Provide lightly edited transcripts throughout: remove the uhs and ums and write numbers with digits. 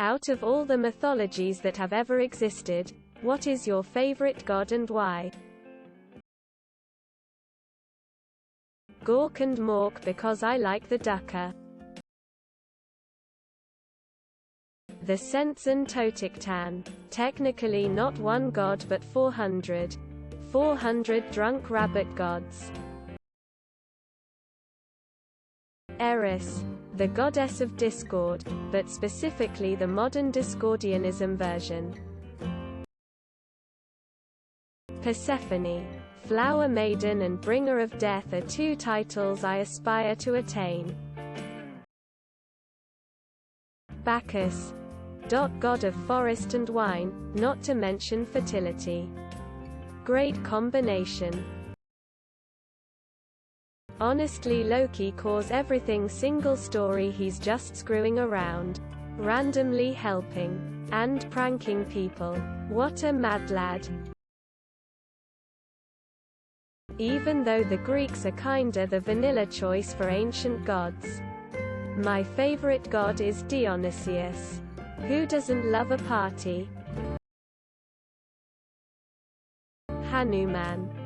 Out of all the mythologies that have ever existed, what is your favorite god and why? Gork and Mork because I like the ducker. The Sensen Totiktan. Technically not one god but 400. 400 drunk rabbit gods. Eris, the goddess of discord, but specifically the modern Discordianism version. Persephone, flower maiden and bringer of death are two titles I aspire to attain. Bacchus, god of forest and wine, not to mention fertility. Great combination. Honestly, Loki calls everything single story. He's just screwing around, randomly helping, and pranking people. What a mad lad. Even though the Greeks are kinda the vanilla choice for ancient gods. My favorite god is Dionysius. Who doesn't love a party? Hanuman.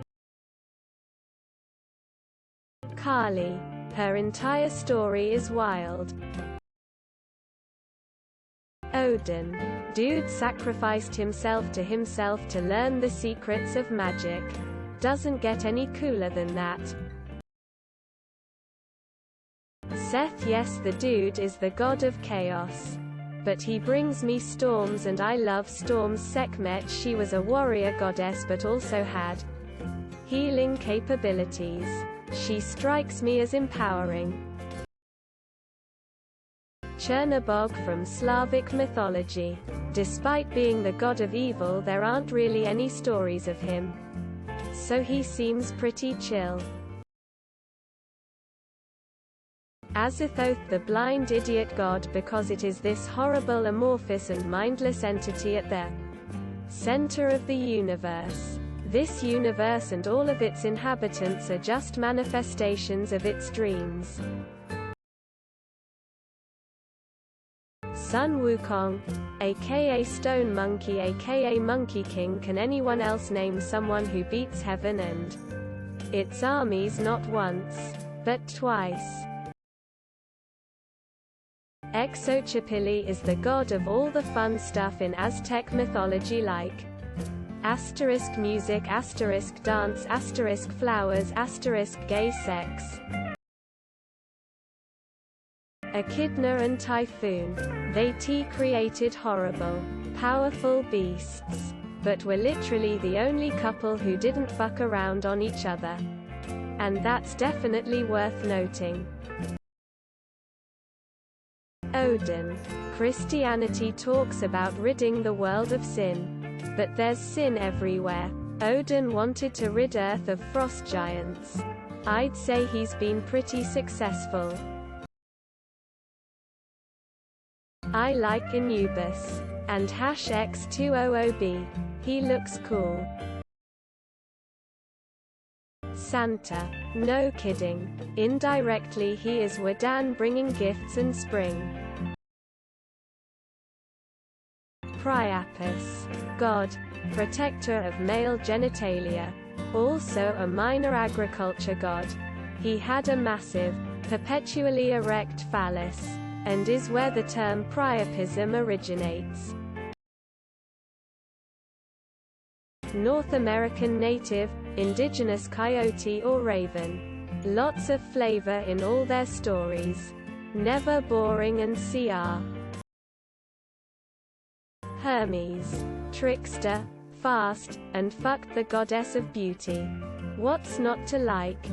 Kali. Her entire story is wild. Odin. Dude sacrificed himself to learn the secrets of magic. Doesn't get any cooler than that. Seth. Yes, the dude is the god of chaos. But he brings me storms and I love storms. Sekhmet. She was a warrior goddess but also had healing capabilities. She strikes me as empowering. Chernobog from Slavic mythology. Despite being the god of evil, there aren't really any stories of him. So he seems pretty chill. Azathoth, the blind idiot god, because it is this horrible amorphous and mindless entity at the center of the universe. This universe and all of its inhabitants are just manifestations of its dreams. Sun Wukong, aka Stone Monkey aka Monkey King. Can anyone else name someone who beats heaven and its armies not once, but twice? Xochipilli is the god of all the fun stuff in Aztec mythology like asterisk music, asterisk dance, asterisk flowers, asterisk gay sex. Echidna and Typhoon. They created horrible, powerful beasts, but were literally the only couple who didn't fuck around on each other. And that's definitely worth noting. Odin. Christianity talks about ridding the world of sin. But there's sin everywhere. Odin wanted to rid Earth of frost giants. I'd say he's been pretty successful. I like Anubis. And #X200B. He looks cool. Santa. No kidding. Indirectly he is Wodan, bringing gifts and spring. Priapus. God. Protector of male genitalia. Also a minor agriculture god. He had a massive, perpetually erect phallus, and is where the term priapism originates. North American native, indigenous coyote or raven. Lots of flavor in all their stories. Never boring and CR. Hermes. Trickster, fast, and fucked the goddess of beauty. What's not to like?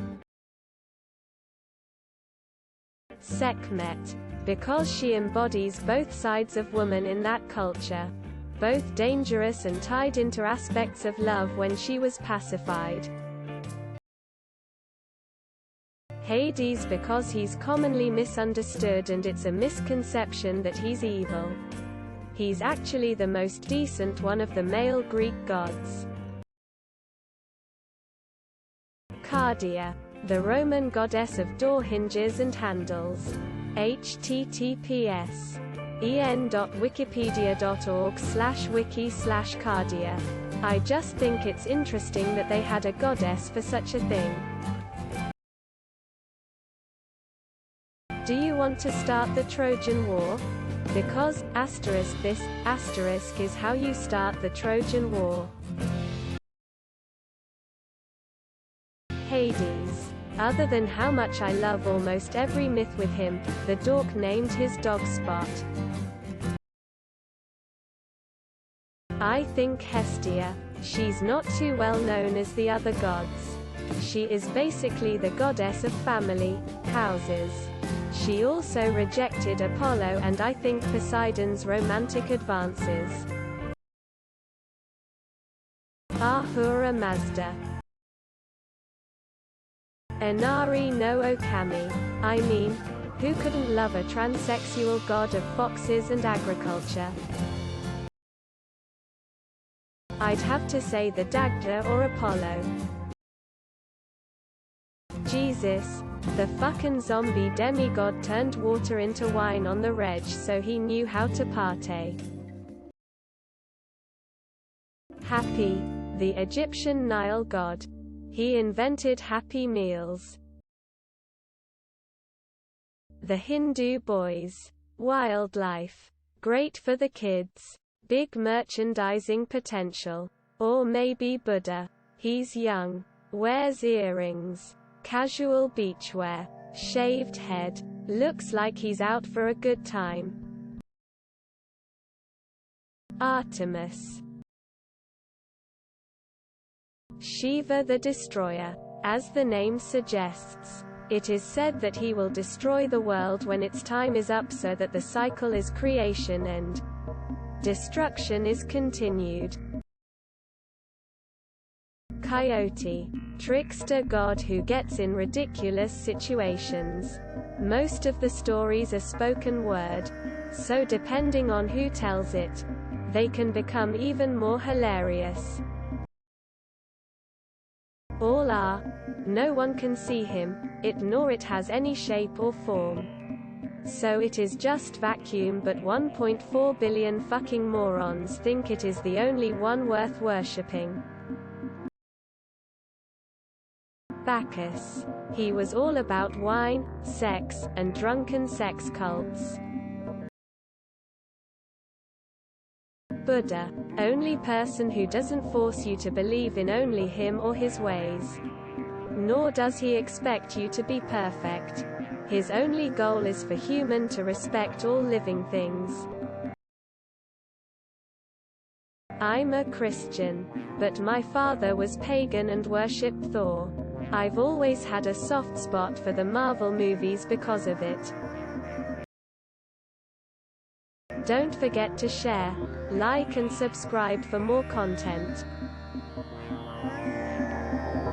Sekhmet. Because she embodies both sides of woman in that culture. Both dangerous and tied into aspects of love when she was pacified. Hades because he's commonly misunderstood and it's a misconception that he's evil. He's actually the most decent one of the male Greek gods. Cardia. The Roman goddess of door hinges and handles. HTTPS. en.wikipedia.org/wiki/cardia. I just think it's interesting that they had a goddess for such a thing. Do you want to start the Trojan War? Because, this, is how you start the Trojan War. Hades. Other than how much I love almost every myth with him, the dork named his dog Spot. I think Hestia. She's not too well known as the other gods. She is basically the goddess of family, houses. She also rejected Apollo and I think Poseidon's romantic advances. Ahura Mazda. Inari no Okami. I mean, who couldn't love a transsexual god of foxes and agriculture? I'd have to say the Dagda or Apollo. Jesus. The fucking zombie demigod turned water into wine on the reg so he knew how to partay. Happy. The Egyptian Nile god. He invented Happy Meals. The Hindu boys. Wildlife. Great for the kids. Big merchandising potential. Or maybe Buddha. He's young. Wears earrings. Casual beachwear. Shaved head. Looks like he's out for a good time. Artemis. Shiva the Destroyer. As the name suggests, it is said that he will destroy the world when its time is up so that the cycle is creation and destruction is continued. Coyote. Trickster god who gets in ridiculous situations. Most of the stories are spoken word, so depending on who tells it, they can become even more hilarious. All are. No one can see him, nor it has any shape or form. So it is just vacuum, but 1.4 billion fucking morons think it is the only one worth worshipping. Bacchus. He was all about wine, sex, and drunken sex cults. Buddha. Only person who doesn't force you to believe in only him or his ways. Nor does he expect you to be perfect. His only goal is for human to respect all living things. I'm a Christian, but my father was pagan and worshipped Thor. I've always had a soft spot for the Marvel movies because of it. Don't forget to share, like and subscribe for more content.